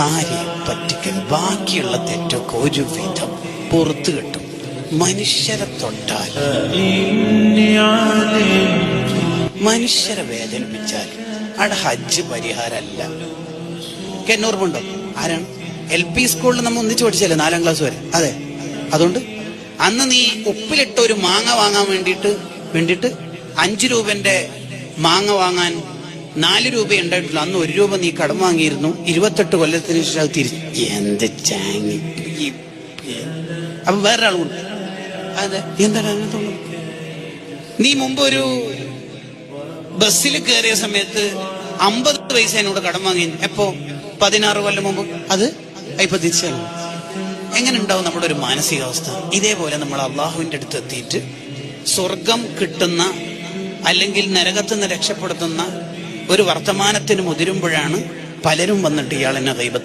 ആരെയും പറ്റിക്കൽ, ബാക്കിയുള്ള തെറ്റൊക്കെ ഒരുവിധം പുറത്തു കിട്ടും. മനുഷ്യരെ തൊട്ടാൽ, മനുഷ്യരെ വേദനിപ്പിച്ചാൽ അവിടെ ഹജ്ജ് പരിഹാരമല്ല. എന്നോർമ്മുണ്ടോ? ആരാണ് LP സ്കൂളിൽ നമ്മൾ ഒന്നിച്ച് പഠിച്ചല്ലേ 4ാം ക്ലാസ് വരെ? അതെ. അതുകൊണ്ട് അന്ന് നീ ഉപ്പിലിട്ട ഒരു മാങ്ങ വാങ്ങാൻ വേണ്ടിയിട്ട് 5 രൂപന്റെ മാങ്ങ വാങ്ങാൻ 4 രൂപ ഉണ്ടായിട്ടുള്ളൂ. അന്ന് 1 രൂപ നീ കടം വാങ്ങിയിരുന്നു. 28 കൊല്ലത്തിന് ശേഷം അത് തിരിച്ചു. എന്ത് ചാങ്ങി. അപ്പൊ വേറൊരാൾ കൊടുക്കും. അതെ, എന്താണ് അതിനകത്തുള്ളൂ? നീ മുമ്പ് ഒരു ബസ്സിൽ കയറിയ സമയത്ത് 50 പൈസ എന്നോട് കടം വാങ്ങി. എപ്പോ? 16 കൊല്ലം മുമ്പ്. അത് ഇപ്പൊ തിരിച്ചാണ്. എങ്ങനെ ഉണ്ടാവും നമ്മുടെ ഒരു മാനസികാവസ്ഥ? ഇതേപോലെ നമ്മൾ അള്ളാഹുവിന്റെ അടുത്ത് എത്തിയിട്ട് സ്വർഗം കിട്ടുന്ന അല്ലെങ്കിൽ നരകത്തിൽ നിന്ന് രക്ഷപ്പെടുത്തുന്ന ഒരു വർത്തമാനത്തിന് മുതിരുമ്പോഴാണ് പലരും വന്നിട്ട് ഇയാളെന്നെ ഗൈബത്ത്